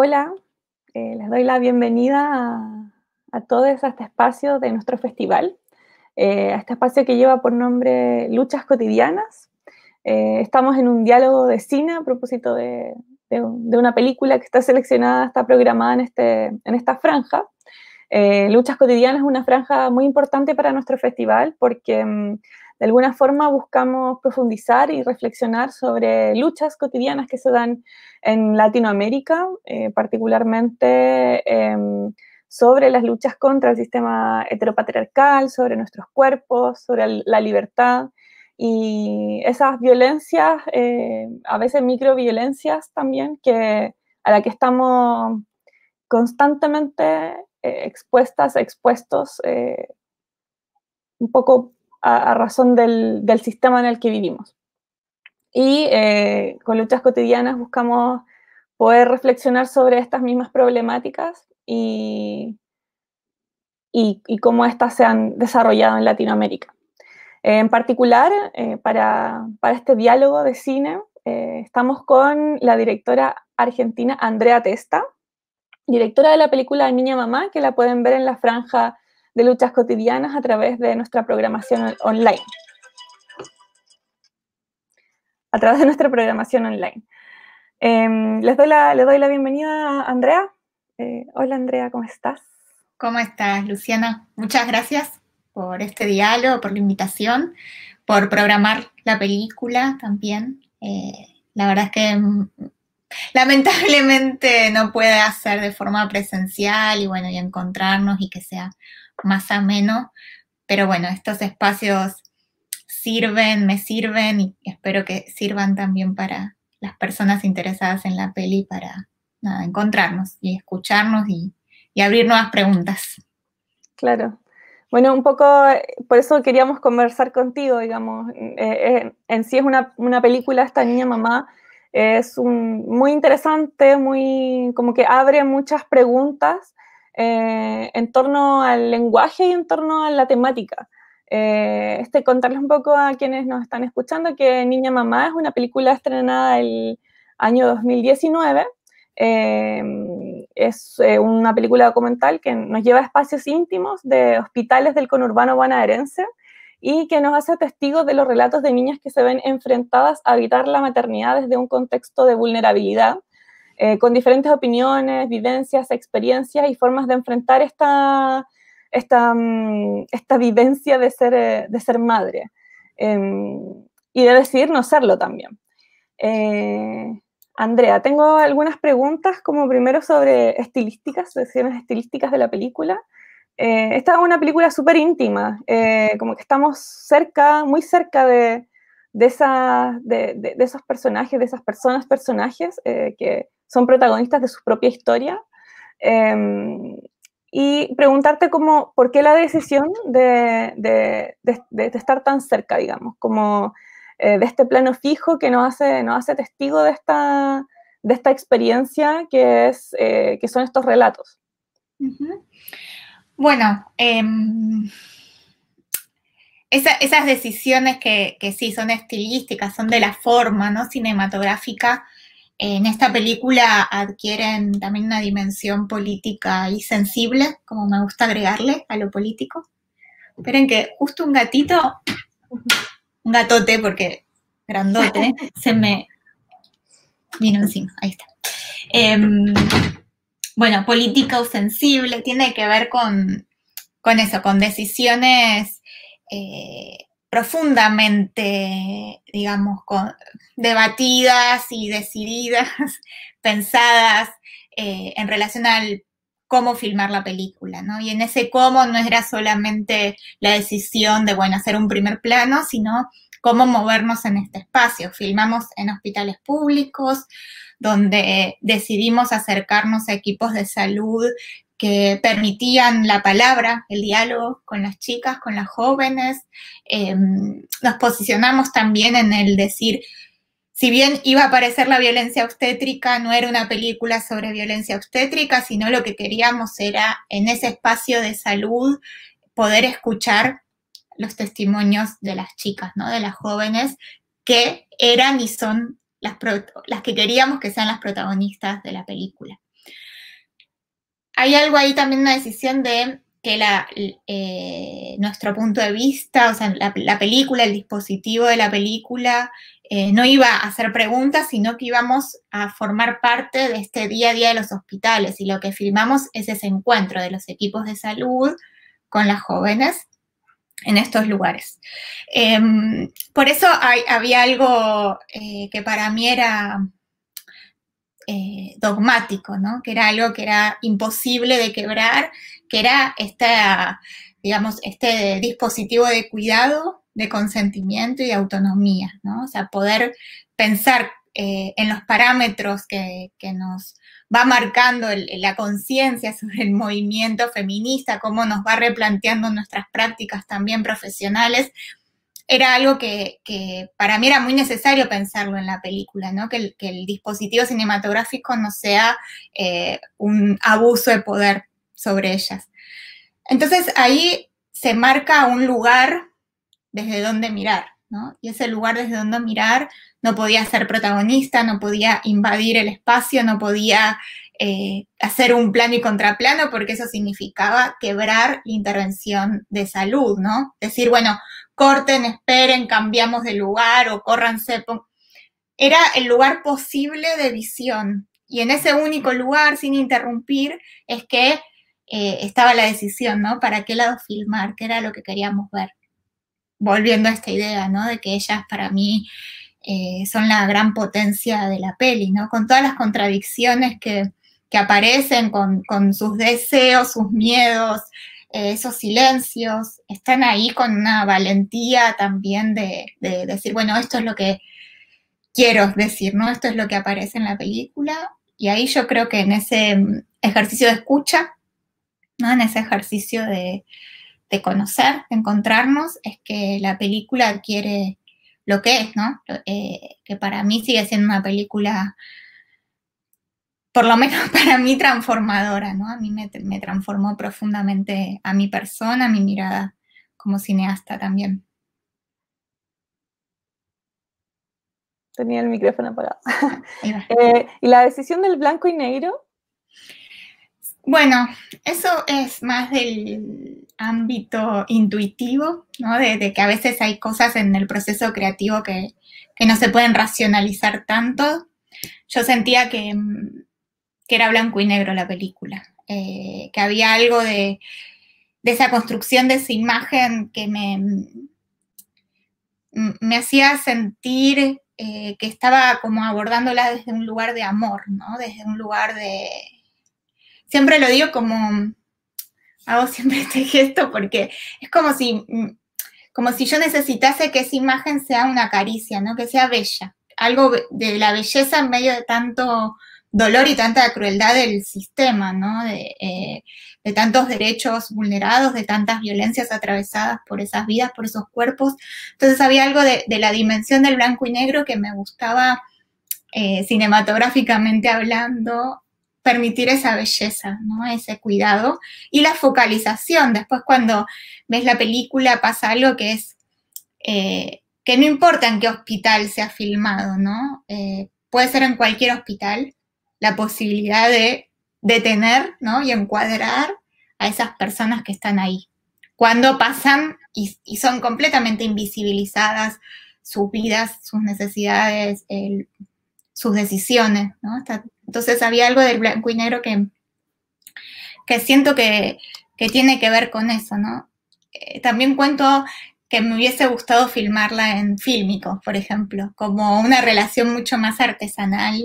Hola, les doy la bienvenida a todos a este espacio de nuestro festival, a este espacio que lleva por nombre Luchas Cotidianas. Estamos en un diálogo de cine a propósito de una película que está seleccionada, está programada en esta franja. Luchas Cotidianas es una franja muy importante para nuestro festival porque de alguna forma buscamos profundizar y reflexionar sobre luchas cotidianas que se dan en Latinoamérica, particularmente sobre las luchas contra el sistema heteropatriarcal, sobre nuestros cuerpos, sobre la libertad y esas violencias, a veces microviolencias también, a la que estamos constantemente expuestos un poco a razón del sistema en el que vivimos. Y con Luchas Cotidianas buscamos poder reflexionar sobre estas mismas problemáticas y cómo éstas se han desarrollado en Latinoamérica. En particular, para este diálogo de cine, estamos con la directora argentina Andrea Testa, directora de la película Niña Mamá, que la pueden ver en la franja de Luchas Cotidianas a través de nuestra programación online. A través de nuestra programación online. Les doy la bienvenida a Andrea. Hola Andrea, ¿cómo estás? ¿Cómo estás, Luciana? Muchas gracias por este diálogo, por la invitación, por programar la película también. La verdad es que lamentablemente no puede hacer de forma presencial y encontrarnos y que sea más ameno, pero bueno, estos espacios me sirven y espero que sirvan también para las personas interesadas en la peli para encontrarnos y escucharnos y abrir nuevas preguntas. Claro. Bueno, un poco por eso queríamos conversar contigo, digamos. En sí es una película, esta Niña Mamá, muy interesante, muy, como que abre muchas preguntas en torno al lenguaje y en torno a la temática. Contarles un poco a quienes nos están escuchando que Niña Mamá es una película estrenada el año 2019. Es una película documental que nos lleva a espacios íntimos de hospitales del conurbano bonaerense y que nos hace testigos de los relatos de niñas que se ven enfrentadas a habitar la maternidad desde un contexto de vulnerabilidad, con diferentes opiniones, vivencias, experiencias y formas de enfrentar esta vivencia de ser madre y de decidir no serlo también. Andrea, tengo algunas preguntas, como primero sobre estilísticas, decisiones estilísticas de la película. Esta es una película súper íntima, como que estamos muy cerca de esos personajes, de esas personajes que son protagonistas de su propia historia. Y preguntarte por qué la decisión de estar tan cerca, digamos, como de este plano fijo que nos hace testigo de esta experiencia que son estos relatos. Uh-huh. Bueno, esas decisiones que sí son estilísticas, son de la forma, ¿no? Cinematográfica, en esta película adquieren también una dimensión política y sensible, como me gusta agregarle a lo político. Esperen que justo un gatote, porque grandote, se me vino encima, ahí está. Bueno, política o sensible, tiene que ver con eso, con decisiones profundamente, digamos, debatidas y decididas, pensadas en relación al cómo filmar la película, ¿no? Y en ese cómo no era solamente la decisión de, hacer un primer plano, sino cómo movernos en este espacio. Filmamos en hospitales públicos, donde decidimos acercarnos a equipos de salud que permitían la palabra, el diálogo con las chicas, con las jóvenes. Nos posicionamos también en el decir, si bien iba a aparecer la violencia obstétrica, no era una película sobre violencia obstétrica, sino lo que queríamos era, en ese espacio de salud, poder escuchar los testimonios de las chicas, ¿no? De las jóvenes que eran y son las que queríamos que sean las protagonistas de la película. hay algo ahí también, una decisión de que nuestro punto de vista, o sea, la película, el dispositivo de la película, no iba a hacer preguntas, sino que íbamos a formar parte de este día a día de los hospitales, y lo que filmamos es ese encuentro de los equipos de salud con las jóvenes en estos lugares. Por eso había algo que para mí era dogmático, ¿no? Que era algo que era imposible de quebrar, que era digamos, este dispositivo de cuidado, de consentimiento y de autonomía, ¿no? O sea, poder pensar en los parámetros que nos va marcando la conciencia sobre el movimiento feminista, cómo nos va replanteando nuestras prácticas también profesionales, era algo que para mí era muy necesario pensarlo en la película, ¿no? Que el dispositivo cinematográfico no sea un abuso de poder sobre ellas. Entonces ahí se marca un lugar desde donde mirar, ¿no? Y ese lugar desde donde mirar no podía ser protagonista, no podía invadir el espacio, no podía hacer un plano y contraplano, porque eso significaba quebrar la intervención de salud, ¿no? Decir, bueno, corten, esperen, cambiamos de lugar o córranse. Era el lugar posible de visión. Y en ese único lugar, sin interrumpir, es que estaba la decisión, ¿no? ¿Para qué lado filmar? ¿Qué era lo que queríamos ver? Volviendo a esta idea, ¿no? De que ellas para mí son la gran potencia de la peli, ¿no? Con todas las contradicciones que aparecen, con sus deseos, sus miedos, esos silencios, están ahí con una valentía también de decir, bueno, esto es lo que quiero decir, ¿no? Esto es lo que aparece en la película, y ahí yo creo que en ese ejercicio de escucha, ¿no? En ese ejercicio de conocer, de encontrarnos, es que la película adquiere lo que es, ¿no? Que para mí sigue siendo una película, por lo menos para mí, transformadora, ¿no? A mí me transformó profundamente a mi persona, a mi mirada como cineasta también. Tenía el micrófono apagado. ¿Y la decisión del blanco y negro? Bueno, eso es más del ámbito intuitivo, ¿no? De que a veces hay cosas en el proceso creativo que no se pueden racionalizar tanto. Yo sentía que era blanco y negro la película, que había algo de esa construcción de esa imagen que me hacía sentir que estaba como abordándola desde un lugar de amor, ¿no? Desde un lugar de... Siempre lo digo como... Hago siempre este gesto porque es como si yo necesitase que esa imagen sea una caricia, ¿no? Que sea bella. Algo de la belleza en medio de tanto dolor y tanta crueldad del sistema, ¿no? De tantos derechos vulnerados, de tantas violencias atravesadas por esas vidas, por esos cuerpos. Entonces había algo de la dimensión del blanco y negro que me gustaba, cinematográficamente hablando, permitir esa belleza, ¿no? Ese cuidado y la focalización. Después, cuando ves la película, pasa algo que es que no importa en qué hospital sea filmado, ¿no? Puede ser en cualquier hospital, la posibilidad de detener, ¿no? Y encuadrar a esas personas que están ahí. Cuando pasan y son completamente invisibilizadas sus vidas, sus necesidades, sus decisiones, ¿no? Entonces había algo del blanco y negro que siento que tiene que ver con eso, ¿no? También cuento que me hubiese gustado filmarla en fílmico, por ejemplo, como una relación mucho más artesanal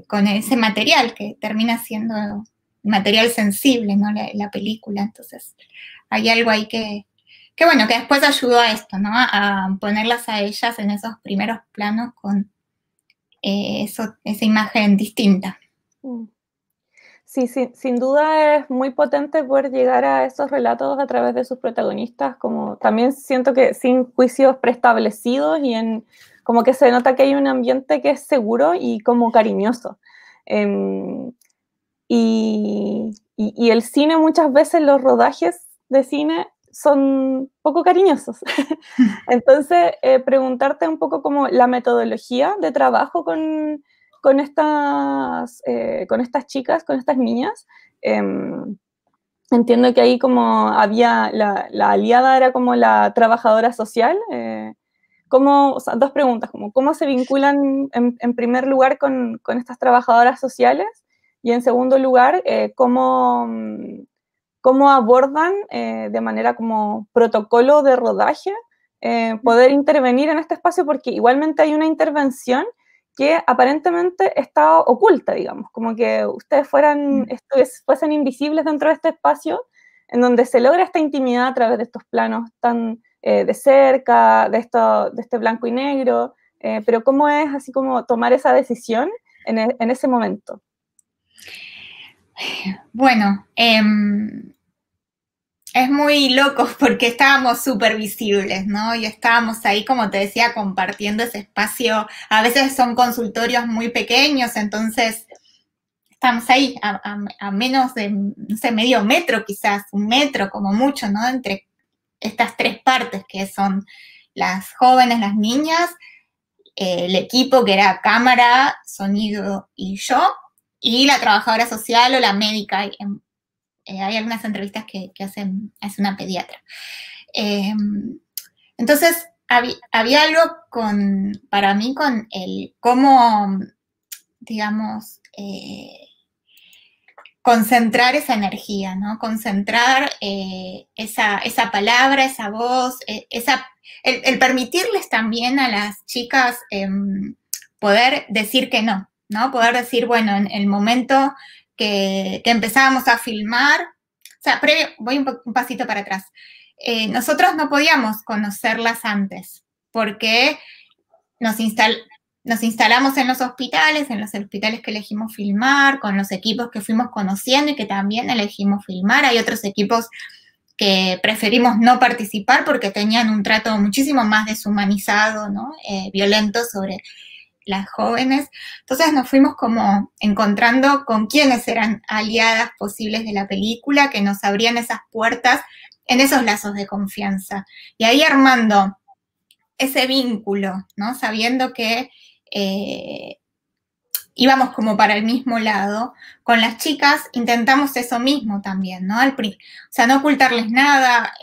con ese material que termina siendo material sensible, ¿no? La película. Entonces hay algo ahí que bueno, que después ayudó a esto, ¿no? A ponerlas a ellas en esos primeros planos con esa imagen distinta. Sí, sin duda es muy potente poder llegar a esos relatos a través de sus protagonistas, como también siento que sin juicios preestablecidos como que se nota que hay un ambiente que es seguro y como cariñoso. Y el cine, muchas veces los rodajes de cine son poco cariñosos. Entonces, preguntarte un poco como la metodología de trabajo con con estas chicas, con estas niñas. Entiendo que ahí como había, la aliada era como la trabajadora social. O sea, dos preguntas, como cómo se vinculan en primer lugar con estas trabajadoras sociales, y en segundo lugar, cómo abordan de manera como protocolo de rodaje poder intervenir en este espacio, porque igualmente hay una intervención que aparentemente está oculta, digamos, como que ustedes fuesen invisibles dentro de este espacio, en donde se logra esta intimidad a través de estos planos tan de cerca, de este blanco y negro, pero ¿cómo es así como tomar esa decisión en ese momento? Bueno, es muy loco porque estábamos súper visibles, ¿no? Y estábamos ahí, como te decía, compartiendo ese espacio. A veces son consultorios muy pequeños, entonces estamos ahí a menos de, no sé, medio metro quizás, 1 metro como mucho, ¿no? Entre estas tres partes que son las jóvenes, las niñas, el equipo que era cámara, sonido y yo, y la trabajadora social o la médica. Hay algunas entrevistas que hace una pediatra. Entonces, había algo para mí con el cómo, digamos, concentrar esa energía, ¿no? Concentrar esa palabra, esa voz, el permitirles también a las chicas poder decir que no, ¿no? Poder decir, bueno, en el momento que empezábamos a filmar, o sea, voy un pasito para atrás. Nosotros no podíamos conocerlas antes, porque nos instalamos en los hospitales que elegimos filmar, con los equipos que fuimos conociendo y que también elegimos filmar. Hay otros equipos que preferimos no participar porque tenían un trato muchísimo más deshumanizado, ¿no? Violento sobre las jóvenes. Entonces nos fuimos como encontrando con quiénes eran aliadas posibles de la película, que nos abrían esas puertas en esos lazos de confianza. Y ahí armando ese vínculo, ¿no? Sabiendo que íbamos como para el mismo lado, con las chicas intentamos eso mismo también, ¿no? O sea, no ocultarles nada,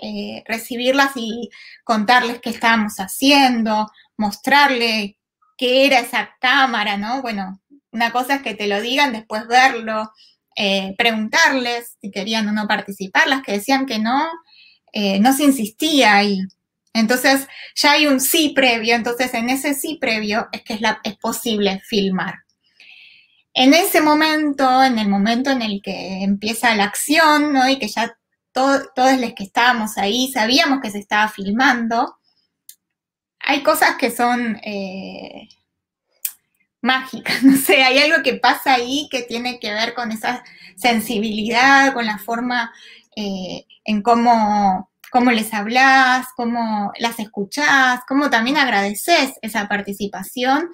recibirlas y contarles qué estábamos haciendo, mostrarle qué era esa cámara, ¿no? Bueno, una cosa es que te lo digan, después verlo, preguntarles si querían o no participar, las que decían que no se insistía ahí. Entonces ya hay un sí previo, entonces en ese sí previo es que es posible filmar. En ese momento, en el momento en el que empieza la acción, ¿no? Y que ya todos los que estábamos ahí sabíamos que se estaba filmando, hay cosas que son mágicas, no sé, hay algo que pasa ahí que tiene que ver con esa sensibilidad, con la forma en cómo les hablas, cómo las escuchás, cómo también agradeces esa participación.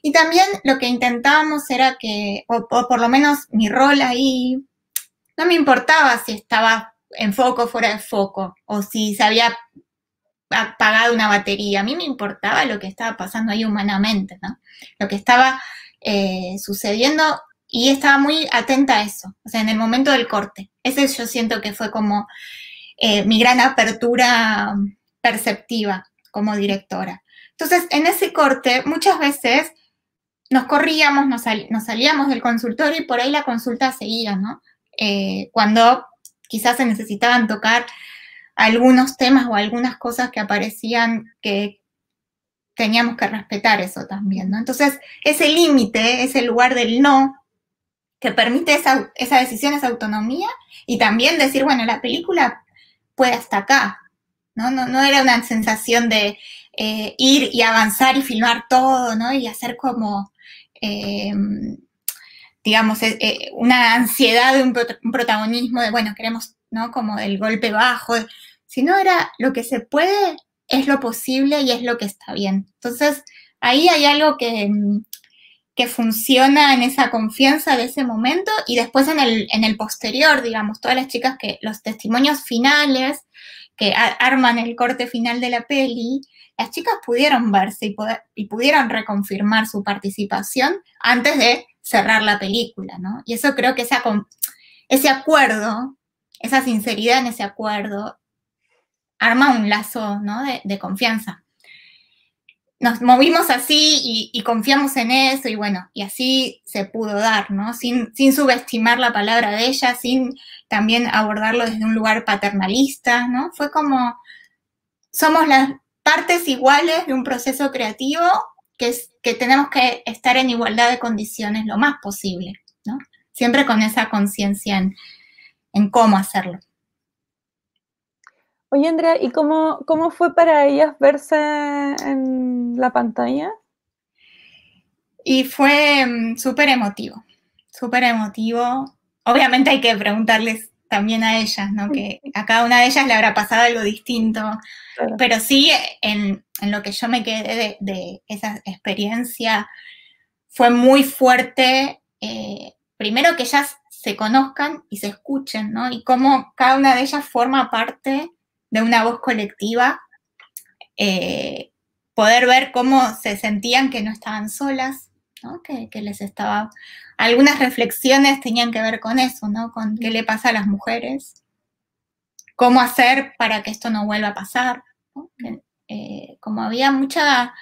Y también lo que intentábamos era que, o por lo menos mi rol ahí, no me importaba si estaba en foco o fuera de foco, o si se había apagado una batería. A mí me importaba lo que estaba pasando ahí humanamente, ¿no? Lo que estaba sucediendo, y estaba muy atenta a eso, o sea, en el momento del corte. Ese yo siento que fue como mi gran apertura perceptiva como directora. Entonces, en ese corte, muchas veces nos corríamos, nos salíamos del consultorio y por ahí la consulta seguía, ¿no? Cuando quizás se necesitaban tocar algunos temas o algunas cosas que aparecían que teníamos que respetar eso también, ¿no? Entonces, ese límite, ese lugar del no, que permite esa decisión, esa autonomía, y también decir, bueno, la película puede hasta acá, ¿no? No era una sensación de ir y avanzar y filmar todo, ¿no? Y hacer como, digamos, una ansiedad de un protagonismo de, bueno, queremos, ¿no? Como el golpe bajo, sino era lo que se puede, es lo posible y es lo que está bien. Entonces, ahí hay algo que funciona en esa confianza de ese momento, y después en el posterior, digamos, todas las chicas los testimonios finales que arman el corte final de la peli, las chicas pudieron verse y pudieron reconfirmar su participación antes de cerrar la película, ¿no? Y eso creo que ese acuerdo, esa sinceridad en ese acuerdo, arma un lazo, ¿no? de confianza. Nos movimos así y confiamos en eso y bueno, y así se pudo dar, ¿no? Sin subestimar la palabra de ella, sin también abordarlo desde un lugar paternalista, ¿no? Fue como, somos las partes iguales de un proceso creativo que tenemos que estar en igualdad de condiciones lo más posible, ¿no? Siempre con esa conciencia en cómo hacerlo. Oye, Andrea, ¿y cómo fue para ellas verse en la pantalla? Y fue súper emotivo, súper emotivo. Obviamente hay que preguntarles también a ellas, ¿no? Que a cada una de ellas le habrá pasado algo distinto, claro. Pero sí, en lo que yo me quedé de esa experiencia, fue muy fuerte, primero que ellas se conozcan y se escuchen, ¿no? Y cómo cada una de ellas forma parte de una voz colectiva, poder ver cómo se sentían que no estaban solas, ¿no? Que les estaba... Algunas reflexiones tenían que ver con eso, ¿no? Con qué le pasa a las mujeres, cómo hacer para que esto no vuelva a pasar, ¿no? Como había mucha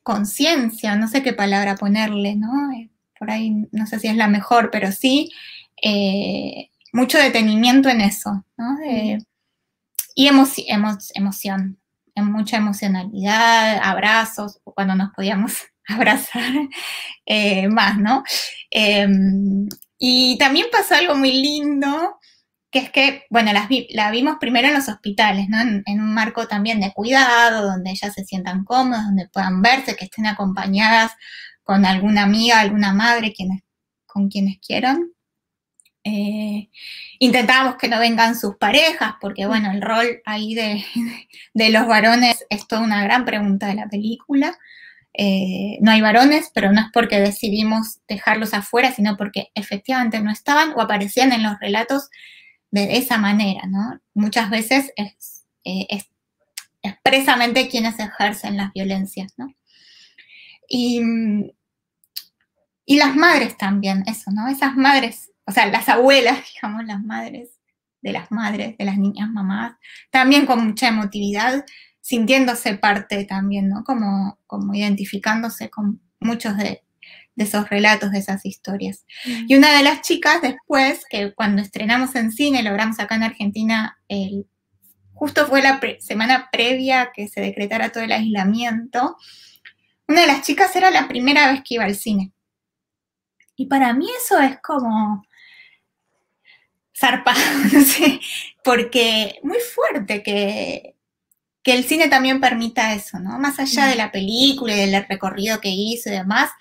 conciencia, no sé qué palabra ponerle, ¿no? Por ahí no sé si es la mejor, pero sí mucho detenimiento en eso, ¿no? Y emoción, mucha emocionalidad, abrazos, cuando nos podíamos abrazar más, ¿no? Y también pasó algo muy lindo, que es que, bueno, la vimos primero en los hospitales, ¿no? En un marco también de cuidado, donde ellas se sientan cómodas, donde puedan verse, que estén acompañadas con alguna amiga, alguna madre, con quienes quieran. Intentábamos que no vengan sus parejas, porque bueno, el rol ahí de los varones es toda una gran pregunta de la película. No hay varones, pero no es porque decidimos dejarlos afuera, sino porque efectivamente no estaban o aparecían en los relatos de esa manera, ¿no? Muchas veces es expresamente quienes ejercen las violencias, ¿no? Y las madres también, eso, ¿no? Esas madres, o sea, las abuelas, digamos, las madres, de las niñas mamás, también con mucha emotividad, sintiéndose parte también, ¿no? Como identificándose con muchos de esos relatos, de esas historias. Y una de las chicas después, que cuando estrenamos en cine, logramos acá en Argentina, justo fue la semana previa a que se decretara todo el aislamiento, una de las chicas era la primera vez que iba al cine. Y para mí eso es como zarpado, no sé, porque muy fuerte que el cine también permita eso, ¿no? Más allá de la película y del recorrido que hizo y demás,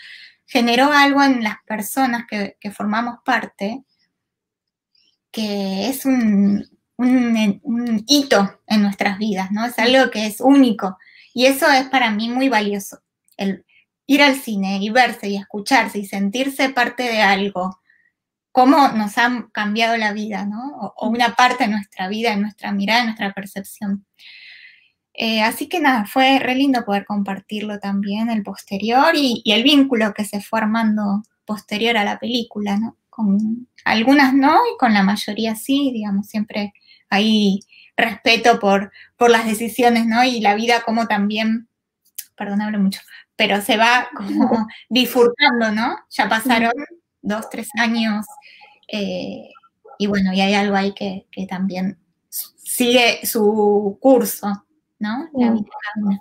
generó algo en las personas que formamos parte, que es un hito en nuestras vidas, ¿no? Es algo que es único. Y eso es para mí muy valioso. El ir al cine y verse y escucharse y sentirse parte de algo, cómo nos ha cambiado la vida, ¿no? O una parte de nuestra vida, de nuestra mirada, de nuestra percepción. Así que nada, fue re lindo poder compartirlo también, el posterior y el vínculo que se fue armando posterior a la película, ¿no? Con algunas no y con la mayoría sí, digamos, siempre hay respeto por las decisiones, ¿no? Y la vida como también, perdón, hablo mucho, pero se va como bifurcando, ¿no? Ya pasaron 2, 3 años y bueno, y hay algo ahí que también sigue su curso, ¿no? La vida de cada una.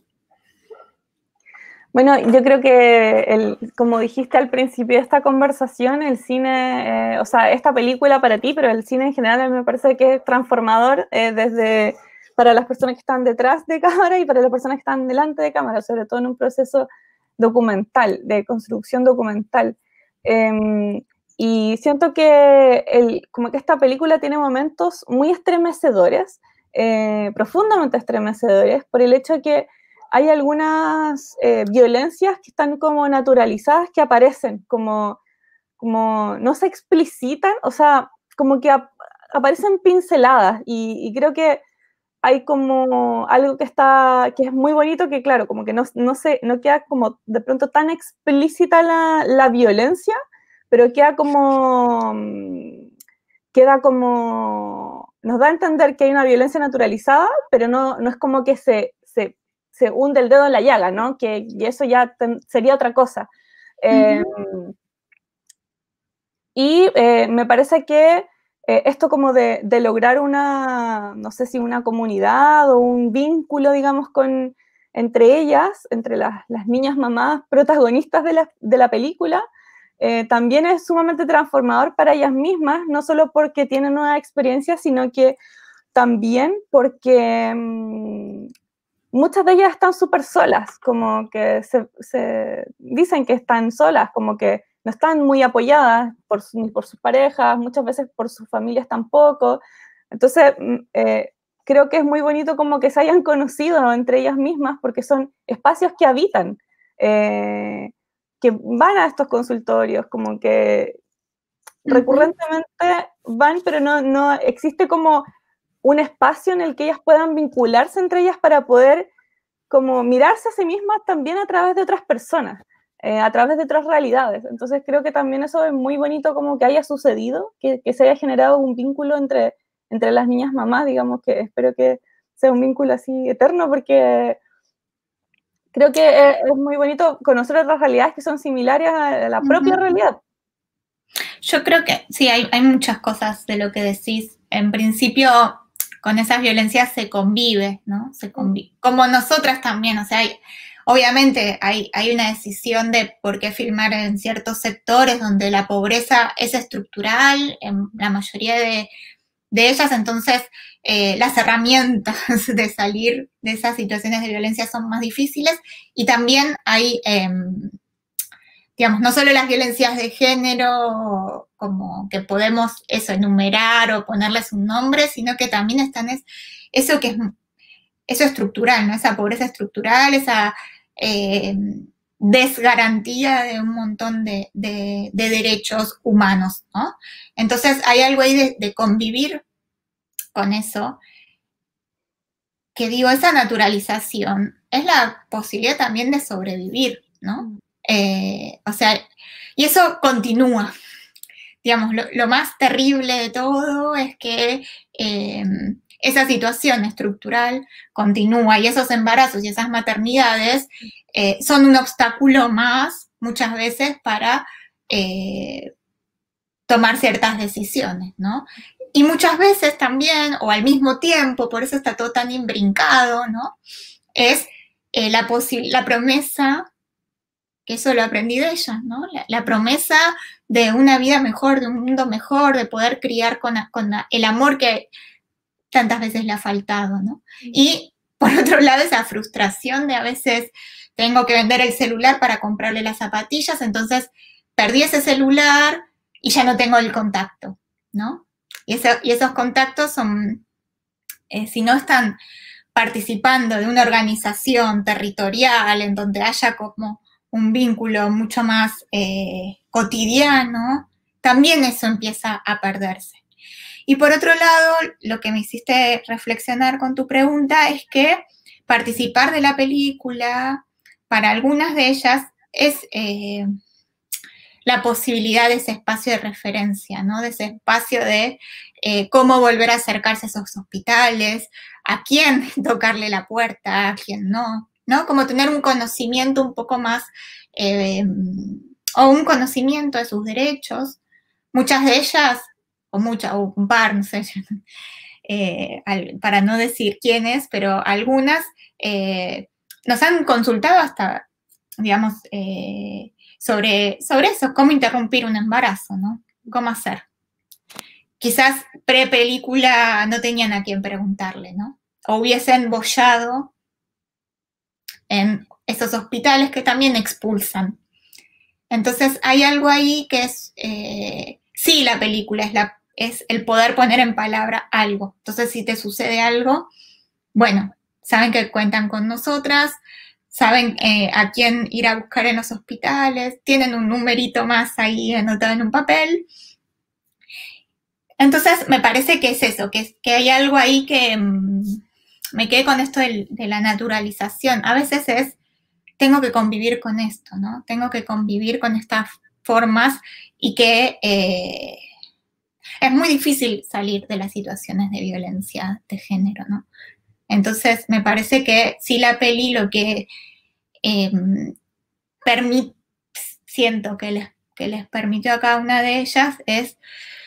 Bueno, yo creo que, como dijiste al principio de esta conversación, el cine, o sea, esta película para ti, pero el cine en general a mí me parece que es transformador desde para las personas que están detrás de cámara y para las personas que están delante de cámara, sobre todo en un proceso documental, de construcción documental. Y siento que como que esta película tiene momentos muy estremecedores, profundamente estremecedores, por el hecho de que hay algunas violencias que están como naturalizadas, que aparecen, como no se explicitan, o sea, como que aparecen pinceladas, y creo que hay como algo que es muy bonito, que claro, como que no queda como de pronto tan explícita la violencia, pero queda como, nos da a entender que hay una violencia naturalizada, pero no es como que se hunde el dedo en la llaga, ¿no? Y eso ya sería otra cosa. Y me parece que esto como de lograr no sé si una comunidad o un vínculo, digamos, entre ellas, entre las niñas mamás protagonistas de la película, también es sumamente transformador para ellas mismas, no solo porque tienen nueva experiencia, sino que también porque muchas de ellas están súper solas, como que se dicen que están solas, como que no están muy apoyadas ni por sus parejas, muchas veces por sus familias tampoco. Entonces, creo que es muy bonito como que se hayan conocido entre ellas mismas, porque son espacios que habitan, que van a estos consultorios, como que recurrentemente van, pero no existe como un espacio en el que ellas puedan vincularse entre ellas para poder como mirarse a sí mismas también a través de otras personas, a través de otras realidades. Entonces creo que también eso es muy bonito como que haya sucedido, que se haya generado un vínculo entre las niñas mamás, digamos, que espero que sea un vínculo así eterno, porque creo que es muy bonito conocer otras realidades que son similares a la propia realidad. Yo creo que sí, hay muchas cosas de lo que decís. En principio, con esas violencias se convive, ¿no? Como nosotras también, o sea, obviamente hay una decisión de por qué filmar en ciertos sectores donde la pobreza es estructural, en la mayoría de ellas, entonces las herramientas de salir de esas situaciones de violencia son más difíciles, y también hay digamos, no solo las violencias de género, como que podemos eso enumerar o ponerles un nombre, sino que también están eso que es eso estructural, ¿no? Esa pobreza estructural, esa desgarantía de un montón de derechos humanos, ¿no? Entonces hay algo ahí de convivir con eso, que digo, esa naturalización es la posibilidad también de sobrevivir, ¿no? O sea, y eso continúa. Digamos, lo más terrible de todo es que esa situación estructural continúa, y esos embarazos y esas maternidades son un obstáculo más muchas veces para tomar ciertas decisiones, ¿no? Y muchas veces también, o al mismo tiempo, por eso está todo tan imbrincado, ¿no? Es la promesa, que eso lo aprendí de ella, ¿no? La promesa de una vida mejor, de un mundo mejor, de poder criar con el amor que tantas veces le ha faltado, ¿no? Y por otro lado, esa frustración de a veces tengo que vender el celular para comprarle las zapatillas, entonces perdí ese celular y ya no tengo el contacto, ¿no? Y esos contactos son, si no están participando de una organización territorial en donde haya como un vínculo mucho más cotidiano, también eso empieza a perderse. Y por otro lado, lo que me hiciste reflexionar con tu pregunta es que participar de la película, para algunas de ellas, es la posibilidad de ese espacio de referencia, ¿no? De ese espacio de cómo volver a acercarse a esos hospitales, a quién tocarle la puerta, a quién no, ¿no? Como tener un conocimiento un poco más, o un conocimiento de sus derechos. Muchas de ellas, o un par, no sé, para no decir quiénes, pero algunas nos han consultado hasta, digamos, sobre eso, cómo interrumpir un embarazo, ¿no? ¿Cómo hacer? Quizás pre-película no tenían a quién preguntarle, ¿no? O hubiesen bollado en esos hospitales que también expulsan. Entonces hay algo ahí que es, sí, la película es el poder poner en palabra algo. Entonces si te sucede algo, bueno, saben que cuentan con nosotras, saben a quién ir a buscar en los hospitales, tienen un numerito más ahí anotado en un papel. Entonces me parece que es eso, que hay algo ahí me quedé con esto de la naturalización. A veces tengo que convivir con esto, ¿no? Tengo que convivir con estas formas y que es muy difícil salir de las situaciones de violencia de género, ¿no? Entonces, me parece que sí la peli lo que siento que les permitió a cada una de ellas es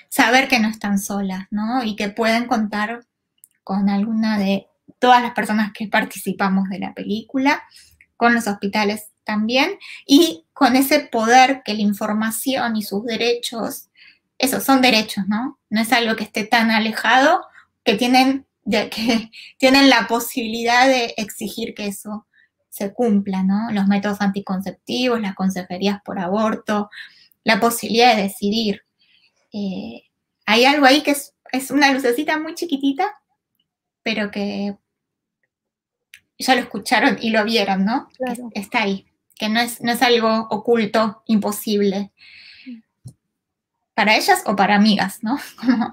saber que no están solas, ¿no? Y que pueden contar con alguna de todas las personas que participamos de la película, con los hospitales también, y con ese poder que la información y sus derechos, esos son derechos, ¿no? No es algo que esté tan alejado, que tienen la posibilidad de exigir que eso se cumpla, ¿no? Los métodos anticonceptivos, las consejerías por aborto, la posibilidad de decidir. Hay algo ahí que es una lucecita muy chiquitita, pero que ya lo escucharon y lo vieron, ¿no? Claro. Que está ahí, que no es algo oculto, imposible. Para ellas o para amigas, ¿no?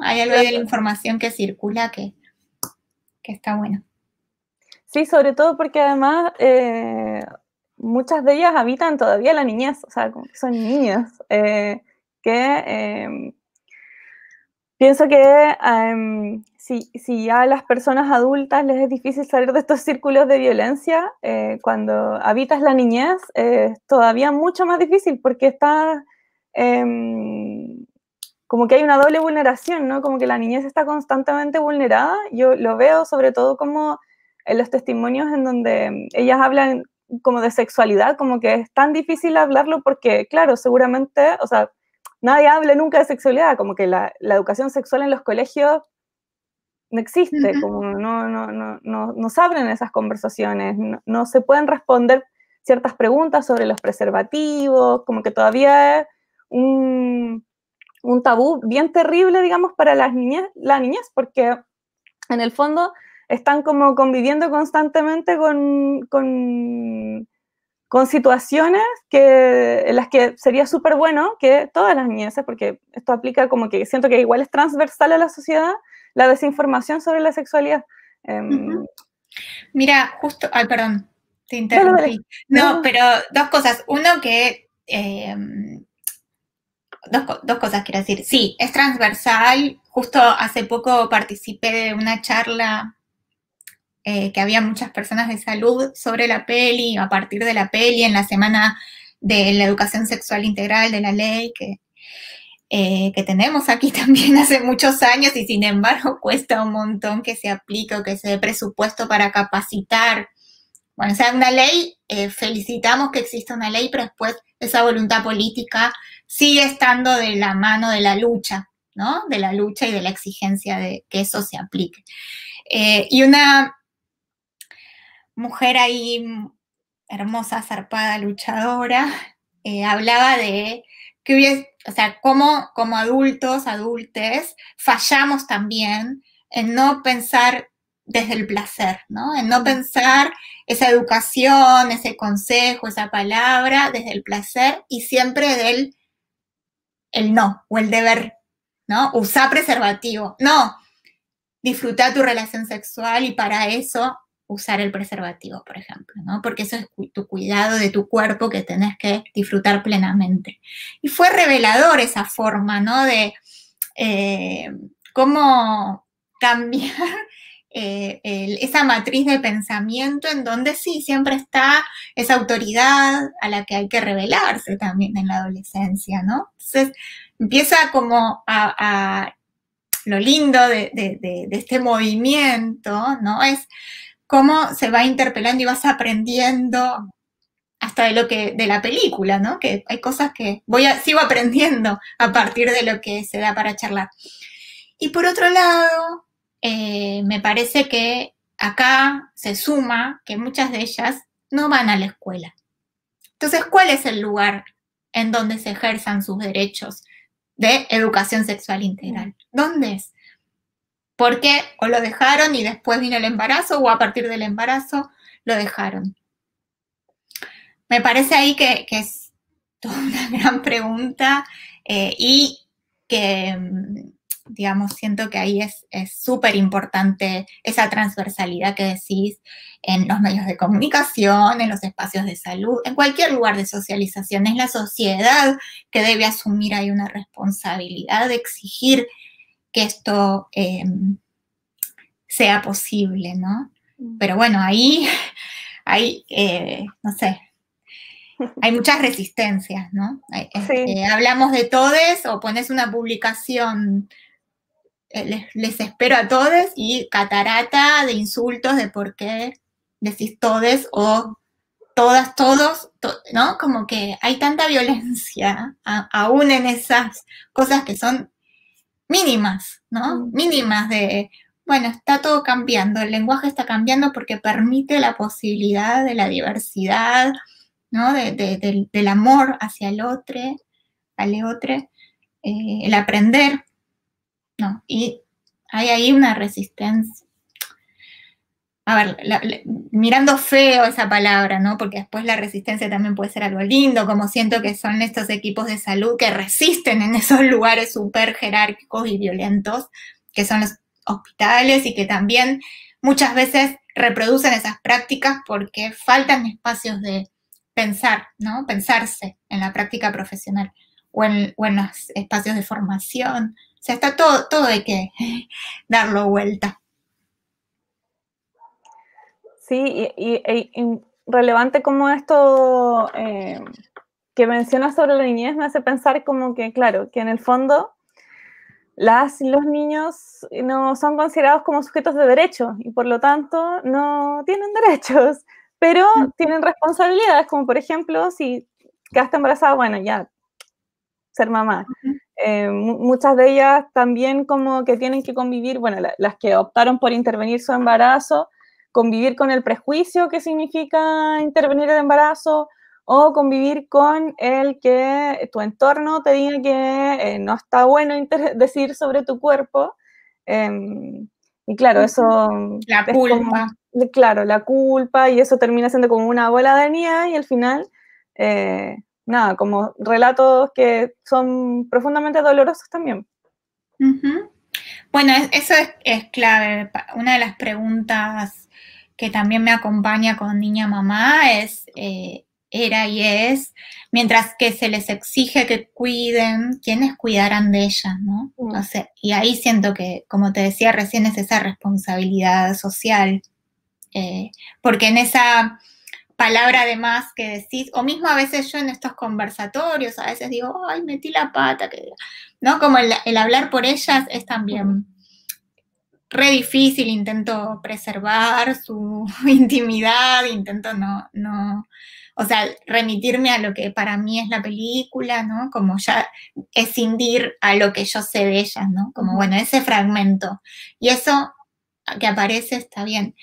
Hay algo ahí de la información que circula que está bueno. Sí, sobre todo porque además muchas de ellas habitan todavía la niñez, o sea, son niñas, pienso que si ya a las personas adultas les es difícil salir de estos círculos de violencia, cuando habitas la niñez es todavía mucho más difícil porque está como que hay una doble vulneración, ¿no? Como que la niñez está constantemente vulnerada. Yo lo veo sobre todo como en los testimonios en donde ellas hablan como de sexualidad, como que es tan difícil hablarlo porque, claro, seguramente, o sea, nadie habla nunca de sexualidad, como que la educación sexual en los colegios no existe, como no se abren esas conversaciones, no se pueden responder ciertas preguntas sobre los preservativos, como que todavía es un tabú bien terrible, digamos, para la niñez, porque en el fondo están como conviviendo constantemente con situaciones en las que sería súper bueno que todas las niñeces, porque esto aplica como que siento que igual es transversal a la sociedad, la desinformación sobre la sexualidad. Mira, justo, ay, perdón, te interrumpí. Dale. No, pero dos cosas. Uno que, dos cosas quiero decir. Sí, es transversal. Justo hace poco participé de una charla que había muchas personas de salud sobre la peli, a partir de la peli, en la semana de la educación sexual integral de la ley, que tenemos aquí también hace muchos años y sin embargo cuesta un montón que se aplique o que se dé presupuesto para capacitar. Bueno, o sea, una ley, felicitamos que exista una ley, pero después esa voluntad política sigue estando de la mano de la lucha, ¿no? De la lucha y de la exigencia de que eso se aplique. Y una mujer ahí hermosa, zarpada, luchadora, hablaba de que hubiese, o sea, como adultos, adultes, fallamos también en no pensar desde el placer, ¿no? En no pensar esa educación, ese consejo, esa palabra desde el placer y siempre del el no o el deber, ¿no? Usar preservativo. No, disfrutar tu relación sexual y para eso usar el preservativo, por ejemplo, ¿no? Porque eso es tu cuidado de tu cuerpo que tenés que disfrutar plenamente. Y fue revelador esa forma, ¿no? De cómo cambiar esa matriz de pensamiento en donde sí, siempre está esa autoridad a la que hay que revelarse también en la adolescencia, ¿no? Entonces empieza como a lo lindo de este movimiento, ¿no? Es cómo se va interpelando y vas aprendiendo hasta de la película, ¿no? Que hay cosas que sigo aprendiendo a partir de lo que se da para charlar. Y por otro lado, me parece que acá se suma que muchas de ellas no van a la escuela. Entonces, ¿cuál es el lugar en donde se ejerzan sus derechos de educación sexual integral? ¿Dónde es? Porque o lo dejaron y después vino el embarazo o a partir del embarazo lo dejaron. Me parece ahí que es toda una gran pregunta y que digamos, siento que ahí es súper importante esa transversalidad que decís en los medios de comunicación, en los espacios de salud, en cualquier lugar de socialización. Es la sociedad que debe asumir ahí una responsabilidad de exigir que esto sea posible, ¿no? Pero bueno, ahí hay, no sé, hay muchas resistencias, ¿no? Sí. Hablamos de todes o pones una publicación, les espero a todes y catarata de insultos de por qué decís todes o todas, todos, ¿no? Como que hay tanta violencia aún en esas cosas que son mínimas, ¿no? Mínimas de, bueno, está todo cambiando, el lenguaje está cambiando porque permite la posibilidad de la diversidad, ¿no? Del amor hacia el otro, el aprender, ¿no? Y hay ahí una resistencia. A ver, mirando feo esa palabra, ¿no? Porque después la resistencia también puede ser algo lindo, como siento que son estos equipos de salud que resisten en esos lugares súper jerárquicos y violentos, que son los hospitales y que también muchas veces reproducen esas prácticas porque faltan espacios de pensar, ¿no? Pensarse en la práctica profesional o en los espacios de formación. O sea, está todo hay que darlo vuelta. Sí, y relevante como esto que mencionas sobre la niñez me hace pensar como que, claro, que en el fondo las y los niños no son considerados como sujetos de derecho y por lo tanto no tienen derechos, pero tienen responsabilidades, como por ejemplo, si quedaste embarazada, bueno, ya, ser mamá. Muchas de ellas también como que tienen que convivir, bueno, las que optaron por intervenir su embarazo, convivir con el prejuicio que significa intervenir el embarazo, o convivir con el que tu entorno te diga que no está bueno decir sobre tu cuerpo. Y claro, eso La es culpa. como, claro, la culpa, y eso termina siendo como una bola de nieve, y al final, nada, como relatos que son profundamente dolorosos también. Bueno, eso es clave. Una de las preguntas que también me acompaña con Niña Mamá era y es, mientras que se les exige que cuiden, ¿quiénes cuidarán de ellas, no? O sea, y ahí siento que, como te decía recién, es esa responsabilidad social. Porque en esa palabra además que decís, o mismo a veces yo en estos conversatorios, a veces digo, ay, metí la pata, ¿no? Como el hablar por ellas es también re difícil, intento preservar su intimidad, intento no, o sea, remitirme a lo que para mí es la película, ¿no? Como ya escindir a lo que yo sé de ellas, ¿no? Como, bueno, ese fragmento. Y eso que aparece está bien.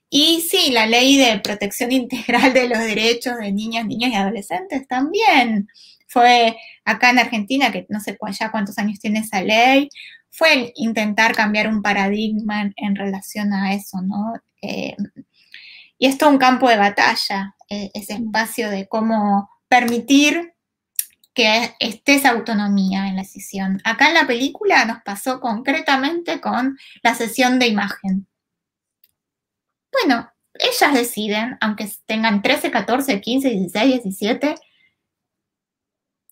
Y sí, la ley de protección integral de los derechos de niñas, niños y adolescentes también. Fue acá en Argentina, que no sé ya cuántos años tiene esa ley, fue el intentar cambiar un paradigma en relación a eso, ¿no? Y es todo un campo de batalla, ese espacio de cómo permitir que esté esa autonomía en la decisión. Acá en la película nos pasó concretamente con la sesión de imagen. Bueno, ellas deciden, aunque tengan 13, 14, 15, 16, 17,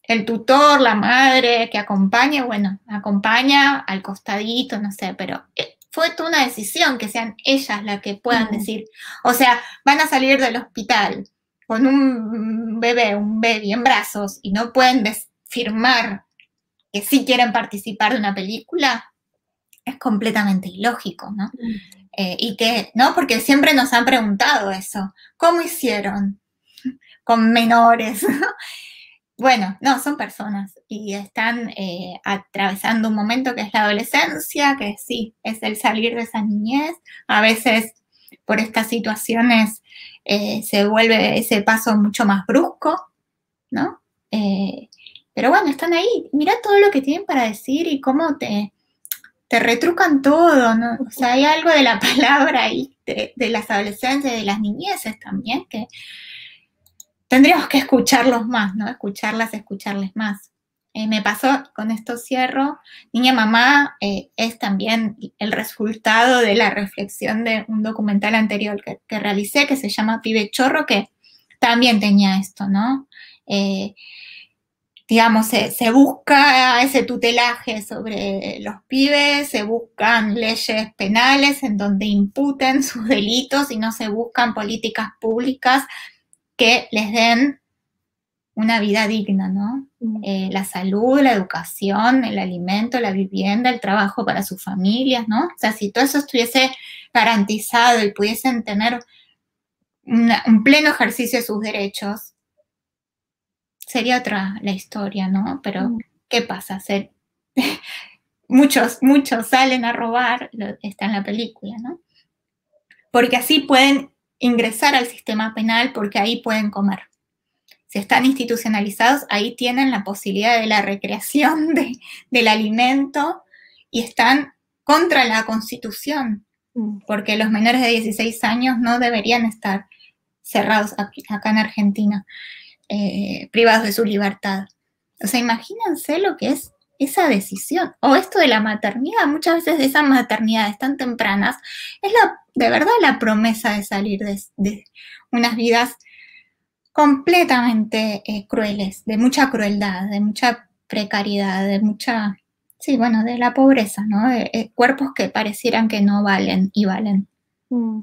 el tutor, la madre que acompaña, bueno, acompaña al costadito, no sé, pero fue toda una decisión que sean ellas las que puedan decir. O sea, van a salir del hospital con un bebé en brazos y no pueden firmar que sí quieren participar de una película, es completamente ilógico, ¿no? Y que, ¿no? Porque siempre nos han preguntado eso. ¿Cómo hicieron con menores? Bueno, no, son personas y están atravesando un momento que es la adolescencia, que sí, es el salir de esa niñez. A veces por estas situaciones se vuelve ese paso mucho más brusco, ¿no? Pero bueno, están ahí. Mira todo lo que tienen para decir y cómo te retrucan todo, ¿no? O sea, hay algo de la palabra ahí, de las adolescencias y de las niñeces también, que tendríamos que escucharlos más, ¿no? Escucharles más. me pasó, con esto cierro, Niña Mamá es también el resultado de la reflexión de un documental anterior que realicé, que se llama Pibe Chorro, que también tenía esto, ¿no? Digamos, se busca ese tutelaje sobre los pibes, se buscan leyes penales en donde imputen sus delitos y no se buscan políticas públicas que les den una vida digna, ¿no? La salud, la educación, el alimento, la vivienda, el trabajo para sus familias, ¿no? O sea, si todo eso estuviese garantizado y pudiesen tener un pleno ejercicio de sus derechos, sería otra la historia, ¿no? Pero, ¿qué pasa? Muchos salen a robar, está en la película, ¿no? Porque así pueden ingresar al sistema penal, porque ahí pueden comer. Si están institucionalizados, ahí tienen la posibilidad de la recreación del alimento y están contra la Constitución, porque los menores de 16 años no deberían estar cerrados acá en Argentina, privados de su libertad. O sea, imagínense lo que es esa decisión. O esto de la maternidad, muchas veces de esas maternidades tan tempranas, es de verdad la promesa de salir de unas vidas completamente crueles, de mucha crueldad, de mucha precariedad, de mucha, sí, bueno, de la pobreza, ¿no? De cuerpos que parecieran que no valen y valen,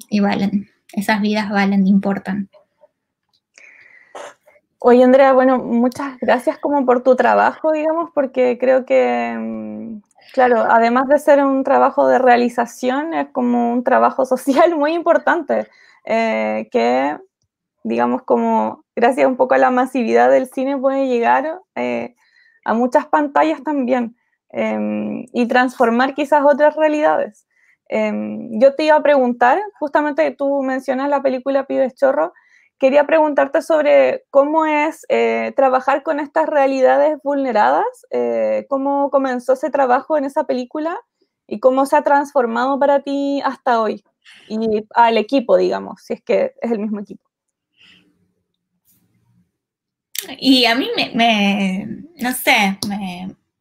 y valen. Esas vidas valen, importan. Oye, Andrea, bueno, muchas gracias como por tu trabajo, digamos, porque creo que, claro, además de ser un trabajo de realización, es como un trabajo social muy importante, que, digamos, como gracias un poco a la masividad del cine puede llegar a muchas pantallas también y transformar quizás otras realidades. Yo te iba a preguntar, justamente tú mencionas la película Pibes Chorro, quería preguntarte sobre cómo es trabajar con estas realidades vulneradas, cómo comenzó ese trabajo en esa película y cómo se ha transformado para ti hasta hoy y al equipo, digamos, si es que es el mismo equipo. Y a mí no sé,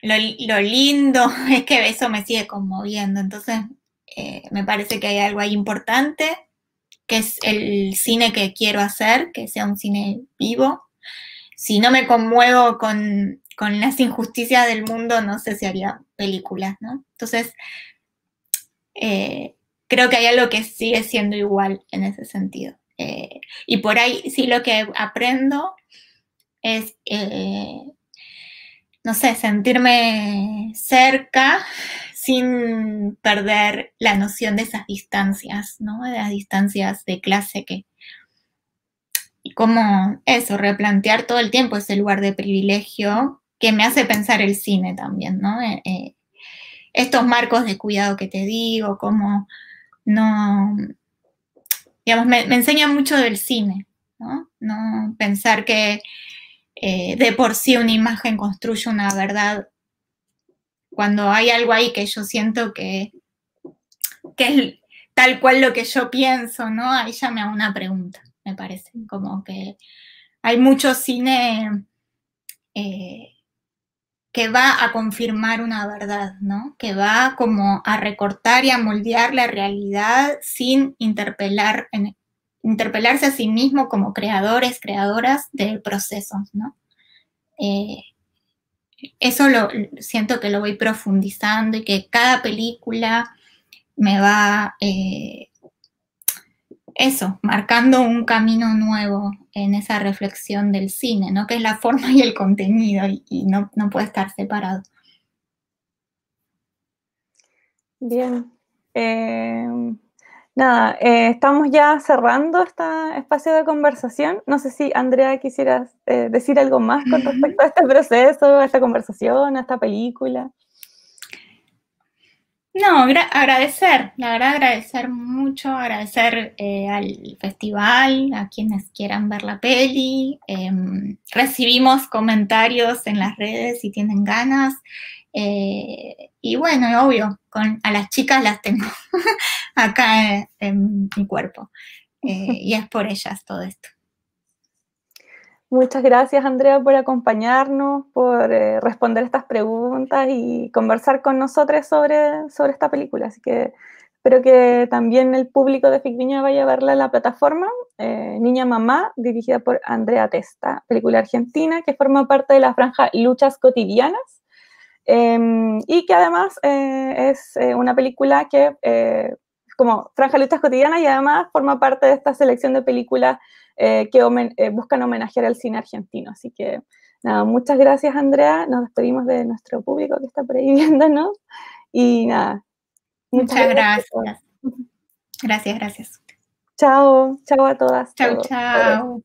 lo lindo es que eso me sigue conmoviendo, entonces me parece que hay algo ahí importante, que es el cine que quiero hacer, que sea un cine vivo. Si no me conmuevo con las injusticias del mundo, no sé si haría películas, ¿no? Entonces, creo que hay algo que sigue siendo igual en ese sentido. Y por ahí sí lo que aprendo es, no sé, sentirme cerca sin perder la noción de esas distancias, ¿no? De las distancias de clase y cómo eso, replantear todo el tiempo ese lugar de privilegio que me hace pensar el cine también, ¿no? Estos marcos de cuidado que te digo, cómo no, digamos, me enseña mucho del cine, ¿no? No pensar que de por sí una imagen construye una verdad. Cuando hay algo ahí que yo siento que es tal cual lo que yo pienso, ¿no? Ahí ya me hago una pregunta, me parece. Como que hay mucho cine que va a confirmar una verdad, ¿no? Que va como a recortar y a moldear la realidad sin interpelarse a sí mismo como creadores, creadoras del proceso, ¿no? Eso siento que lo voy profundizando y que cada película me va marcando un camino nuevo en esa reflexión del cine, ¿no? Que es la forma y el contenido y no puede estar separado. Bien. Nada, estamos ya cerrando este espacio de conversación. No sé si, Andrea, quisieras decir algo más con respecto a este proceso, a esta conversación, a esta película. No, agradecer, la verdad agradecer mucho, agradecer al festival, a quienes quieran ver la peli. Recibimos comentarios en las redes si tienen ganas. Y bueno, obvio, a las chicas las tengo acá en mi cuerpo. Y es por ellas todo esto. Muchas gracias, Andrea, por acompañarnos, por responder estas preguntas y conversar con nosotros sobre esta película. Así que espero que también el público de Ficviña vaya a verla en la plataforma. Niña Mamá, dirigida por Andrea Testa, película argentina que forma parte de la franja Luchas Cotidianas, y que además es una película que como franja Luchas Cotidianas, y además forma parte de esta selección de películas que buscan homenajear al cine argentino. Así que nada, muchas gracias, Andrea. Nos despedimos de nuestro público que está por ahí viéndonos. Y nada, Muchas gracias. Gracias. Chao, chao a todas. Chao, chao.